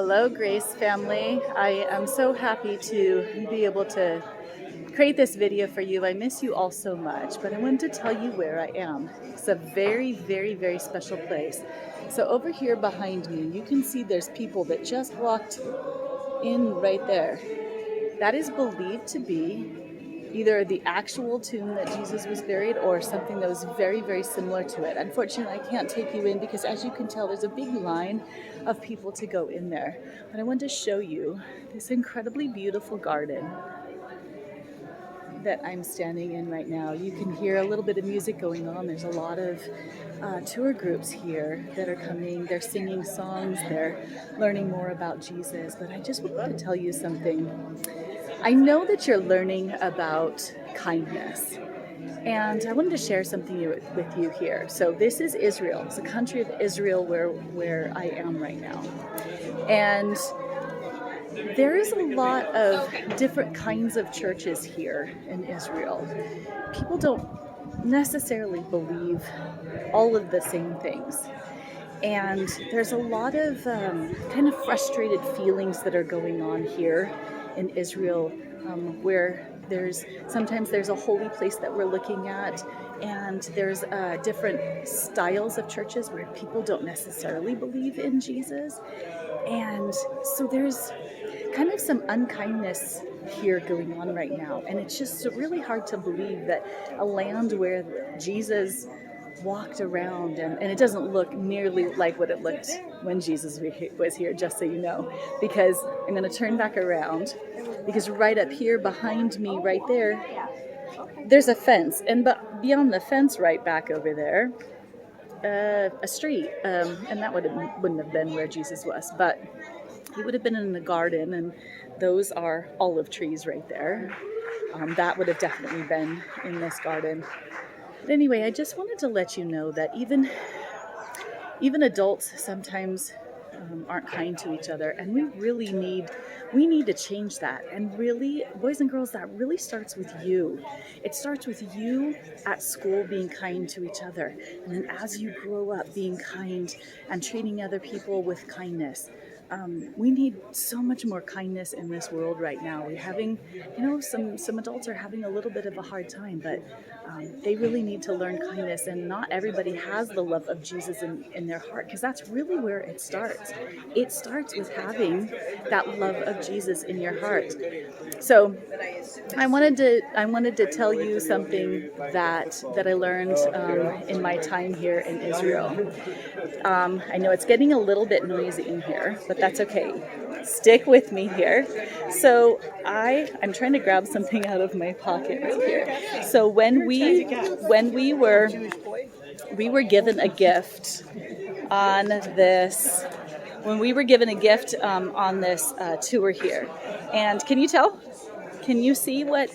Hello, Grace family. I am so happy to be able to create this video for you. I miss you all so much, but I wanted to tell you where I am. It's a very, very, very special place. So over here behind me, you can see there's people that just walked in right there. That is believed to be either the actual tomb that Jesus was buried or something that was very, very similar to it. Unfortunately, I can't take you in because, as you can tell, there's a big line of people to go in there. But I wanted to show you this incredibly beautiful garden that I'm standing in right now. You can hear a little bit of music going on. There's a lot of tour groups here that are coming. They're singing songs. They're learning more about Jesus. But I just wanted to tell you something. I know that you're learning about kindness, and I wanted to share something with you here. So this is Israel. It's the country of Israel where I am right now. And there is a lot of different kinds of churches here in Israel. People don't necessarily believe all of the same things. And there's a lot of kind of frustrated feelings that are going on here in Israel, where sometimes there's a holy place that we're looking at, and there's different styles of churches where people don't necessarily believe in Jesus. And so there's kind of some unkindness here going on right now. And it's just really hard to believe that a land where Jesus walked around, and it doesn't look nearly like what it looked when Jesus was here, just so you know, because I'm going to turn back around, because right up here behind me right there's a fence, and beyond the fence right back over there, a street, and that wouldn't have been where Jesus was, but he would have been in the garden, and those are olive trees right there. That would have definitely been in this garden. But anyway, I just wanted to let you know that even adults sometimes aren't kind to each other, and we need to change that. And really, boys and girls, that really starts with you. It starts with you at school being kind to each other, and then as you grow up, being kind and treating other people with kindness. We need so much more kindness in this world right now. We're having, some adults are having a little bit of a hard time, but they really need to learn kindness, and not everybody has the love of Jesus in their heart, because that's really where it starts. It starts with having that love of Jesus in your heart. So I wanted to tell you something that I learned in my time here in Israel. I know it's getting a little bit noisy in here, but that's okay. Stick with me here. So I'm trying to grab something out of my pocket right here. So when we were given a gift on this. When we were given a gift on this tour here. And can you tell? Can you see what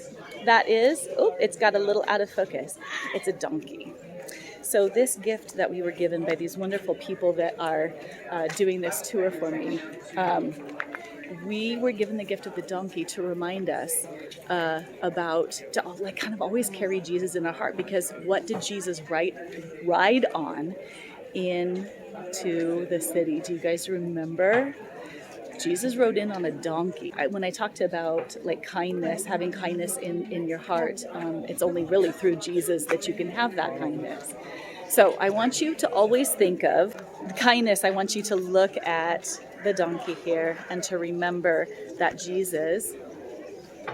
that is? Oh, it's got a little out of focus. It's a donkey. So this gift that we were given by these wonderful people that are doing this tour for me, we were given the gift of the donkey to remind us to kind of always carry Jesus in our heart, because what did Jesus ride on into the city? Do you guys remember? Jesus rode in on a donkey. When I talked about kindness, having kindness in your heart, it's only really through Jesus that you can have that kindness. So I want you to always think of kindness. I want you to look at the donkey here and to remember that Jesus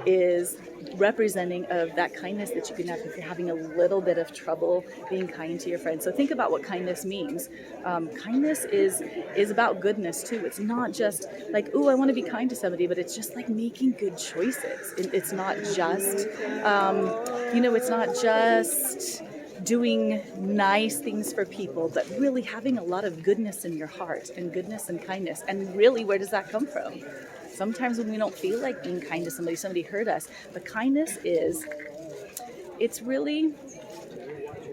is representing of that kindness that you can have if you're having a little bit of trouble being kind to your friends. So think about what kindness means. Kindness is about goodness too. It's not just like, ooh, I want to be kind to somebody, but it's just like making good choices. It's not just, it's not just doing nice things for people, but really having a lot of goodness in your heart, and goodness and kindness. And really, where does that come from? Sometimes when we don't feel like being kind to somebody hurt us. But kindness it's really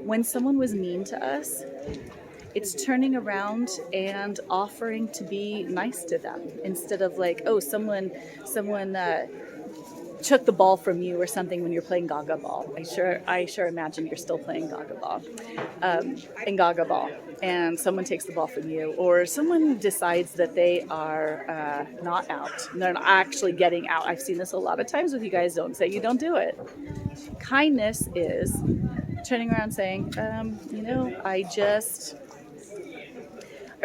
when someone was mean to us, it's turning around and offering to be nice to them, instead of like, oh, someone took the ball from you or something when you're playing Gaga Ball. I sure imagine you're still playing Gaga Ball, in Gaga Ball, and someone takes the ball from you, or someone decides that they are not out. They're not actually getting out. I've seen this a lot of times with you guys. Don't say you don't do it. Kindness is turning around saying,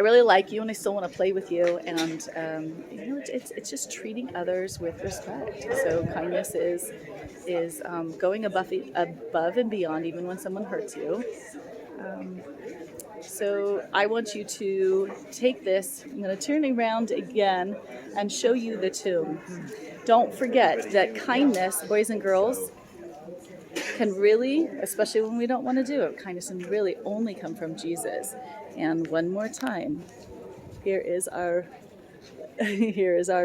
I really like you and I still want to play with you. And, it's just treating others with respect. So kindness is going above and beyond even when someone hurts you. So I want you to take this. I'm going to turn around again and show you the tomb. Don't forget that kindness, boys and girls, can really, especially when we don't want to do it, kindness can really only come from Jesus. And one more time, here is our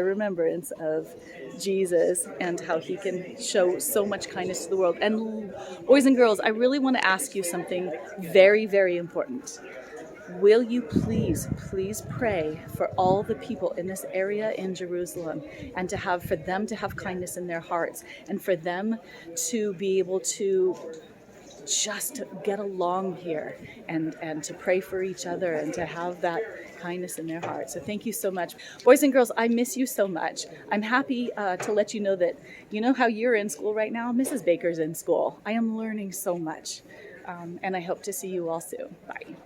remembrance of Jesus and how he can show so much kindness to the world. And boys and girls, I really want to ask you something very, very important. Will you please pray for all the people in this area in Jerusalem, and for them to have kindness in their hearts, and for them to be able to just get along here, and to pray for each other and to have that kindness in their hearts. So thank you so much. Boys and girls, I miss you so much. I'm happy to let you know that, you know how you're in school right now? Mrs. Baker's in school. I am learning so much. And I hope to see you all soon. Bye.